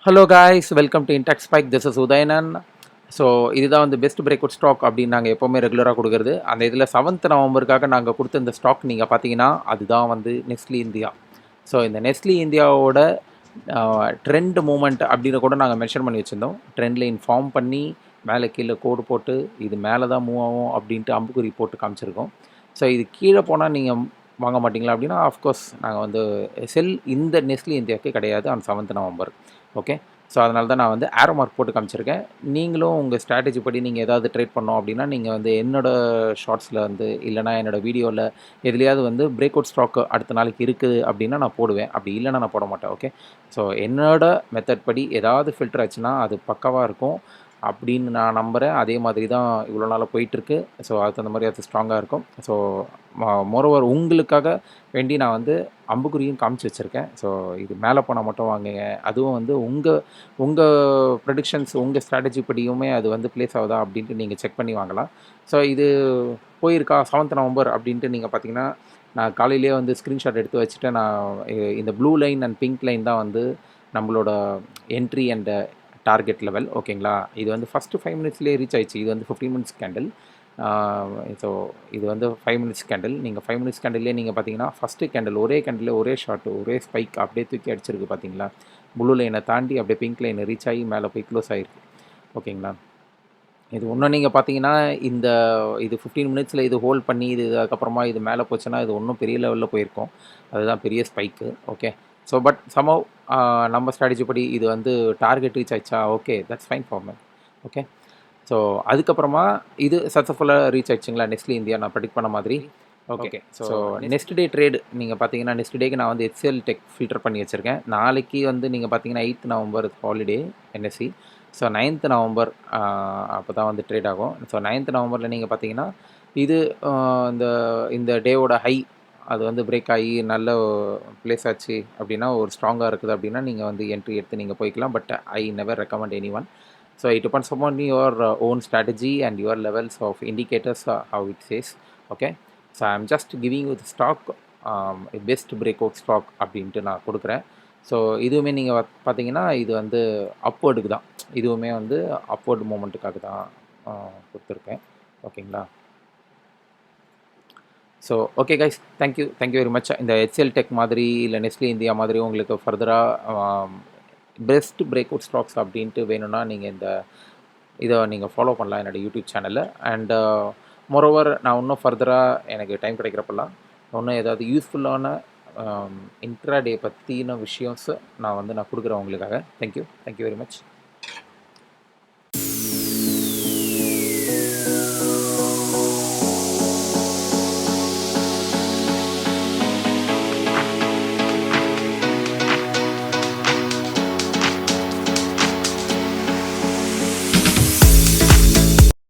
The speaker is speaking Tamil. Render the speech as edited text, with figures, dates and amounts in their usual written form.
Hello guys, welcome to Intech Spike. This is Udayanan. So இதுதான் வந்து பெஸ்ட் பிரேக்அவுட் ஸ்டாக் அப்படின்னு நாங்கள் எப்போவுமே ரெகுலராக கொடுக்குறது. அந்த இதில் 7th நவம்பருக்காக நாங்கள் கொடுத்த இந்த ஸ்டாக் நீங்கள் பார்த்தீங்கன்னா அதுதான் வந்து நெஸ்ட்லி இந்தியா. ஸோ இந்த நெஸ்ட்லி இந்தியாவோட ட்ரெண்ட் மூமெண்ட் அப்படின்னு கூட நாங்கள் மென்ஷன் பண்ணி வச்சுருந்தோம். ட்ரெண்ட் லைன் ஃபார்ம் பண்ணி மேலே கீழே கோடு போட்டு இது மேலே தான் மூவ் ஆகும் அப்படின்ட்டு அம்புக்குறி போட்டு காமிச்சிருக்கோம். ஸோ இது கீழே போனால் நீங்கள் வாங்க மாட்டிங்களா அப்படின்னா, ஆஃப்கோர்ஸ் நாங்கள் வந்து செல் இந்த நெஸ்ட்லி இந்தியாவுக்கு கிடையாது on 7th November. Okay, so அதனால தான் நான் வந்து ஆரோ மார்க் போட்டு காமிச்சிருக்கேன். நீங்களும் உங்கள் ஸ்ட்ராட்டஜி படி நீங்கள் ஏதாவது ட்ரேட் பண்ணோம் அப்படின்னா, நீங்கள் வந்து என்னோடய ஷார்ட்ஸில் வந்து இல்லைனா என்னோடய வீடியோவில் எதுலையாவது வந்து பிரேக் அவுட் ஸ்டாக் அடுத்த நாளைக்கு இருக்குது அப்படின்னா நான் போடுவேன். அப்படி இல்லைன்னா நான் போட மாட்டேன். ஓகே, ஸோ என்னோடய மெத்தட் படி ஏதாவது ஃபில்டர் ஆச்சுன்னா அது பக்காவாக இருக்கும் அப்படின்னு நான் நம்புகிறேன். அதே மாதிரி தான் இவ்வளோ நாளாக போயிட்டுருக்கு. ஸோ அதுக்கு தகுந்த மாதிரி அது ஸ்ட்ராங்காக இருக்கும். ஸோ மோரோவர் உங்களுக்காக வேண்டி நான் வந்து அம்புக்குறியும் காமிச்சு வச்சுருக்கேன். ஸோ இது மேலே போனால் மட்டும் வாங்குங்க. அதுவும் வந்து உங்கள் ப்ரெடிக்ஷன்ஸ் உங்கள் ஸ்ட்ராட்டஜி படியுமே அது வந்து ப்ளேஸ் ஆகுதா அப்படின்ட்டு நீங்கள் செக் பண்ணி வாங்கலாம். ஸோ இது போயிருக்கா 7th நவம்பர் அப்படின்ட்டு நீங்கள் பார்த்தீங்கன்னா, நான் காலையிலேயே வந்து ஸ்க்ரீன்ஷாட் எடுத்து வச்சுட்டு நான் இந்த blue line and pink line தான் வந்து நம்மளோட என்ட்ரி அண்ட் டார்கெட் லெவல். ஓகேங்களா, இது வந்து ஃபஸ்ட்டு 5 மினிட்ஸ்லேயே ரீச் ஆயிடுச்சு. இது வந்து 15 மினிட்ஸ் கேண்டில். ஸோ இது வந்து 5 மினிட்ஸ் கேண்டில். நீங்கள் 5 மினிட்ஸ் கேண்டில்லே நீங்கள் பார்த்தீங்கன்னா ஃபஸ்ட்டு கேண்டில் ஒரே கேண்டில் ஒரே ஷார்ட் ஒரே ஸ்பைக் அப்படியே தூக்கி அடிச்சிருக்கு பார்த்தீங்களா. ப்ளூ லைனை தாண்டி அப்படியே பிங்க் லைனை ரீச் ஆகி மேலே போய் க்ளோஸ் ஆகிருக்கு. ஓகேங்களா, இது இன்னும் நீங்கள் பார்த்தீங்கன்னா இது 15 மினிட்ஸில் இது ஹோல்ட் பண்ணி இது அதுக்கப்புறமா இது மேலே போச்சுன்னா இது இன்னும் பெரிய லெவலில் போயிருக்கும். அதுதான் பெரிய spike. Okay, so but somehow நம்ம ஸ்ட்ராட்டஜி படி இது வந்து டார்கெட் ரீச் ஆயிடுச்சா, okay that's fine for me. Okay, so அதுக்கப்புறமா இது சக்ஸஸ்ஃபுல்லாக ரீச் ஆயிடுச்சுங்களா நெஸ்ட்லி இந்தியா நான் ப்ரெடிக்ட் பண்ண மாதிரி. Okay, so next day trade நீங்கள் பார்த்தீங்கன்னா நெக்ஸ்ட் டேக்கு நான் வந்து HCL டெக் ஃபில்டர் பண்ணி வச்சுருக்கேன். நாளைக்கு வந்து நீங்கள் பார்த்தீங்கன்னா 8th November holiday NSE. So 9th November அப்போ தான் வந்து ட்ரேட் ஆகும். ஸோ 9th நவம்பரில் நீங்கள் பார்த்தீங்கன்னா இது இந்த இந்த டேவோட ஹை அது வந்து பிரேக் ஆகி நல்ல ப்ளேஸ் ஆச்சு அப்படின்னா ஒரு ஸ்ட்ராங்காக இருக்குது அப்படின்னா நீங்கள் வந்து என்ட்ரி எடுத்து நீங்கள் போய்க்கலாம். But I never recommend any one. So it depends upon your own strategy and your levels of indicators, how it says. Okay, so I'm just giving you the stock, best breakout stock அப்படின்ட்டு நான் கொடுக்குறேன். ஸோ இதுவுமே நீங்கள் பார்த்தீங்கன்னா இது வந்து அப்வர்டுக்கு தான், இதுவுமே வந்து அப்வர்டு மூமெண்ட்டுக்காக தான் கொடுத்துருக்கேன். ஓகேங்களா, so okay guys, thank you very much. இந்த HCL டெக் மாதிரி இல்லை நெஸ்ட்லி இந்தியா மாதிரி உங்களுக்கு ஃபர்தராக பெஸ்ட் பிரேக் அவுட் ஸ்டாக்ஸ் அப்படின்ட்டு வேணும்னா நீங்கள் இதை நீங்கள் ஃபாலோ பண்ணலாம் என்னோடய யூடியூப் சேனலில். அண்ட் மோரோவர் நான் இன்னும் ஃபர்தராக எனக்கு டைம் கிடைக்கிறப்பெல்லாம் இன்னும் ஏதாவது யூஸ்ஃபுல்லான இன்ட்ராடே பற்றின விஷயம்ஸ் நான் கொடுக்குறேன் உங்களுக்காக. Thank you very much.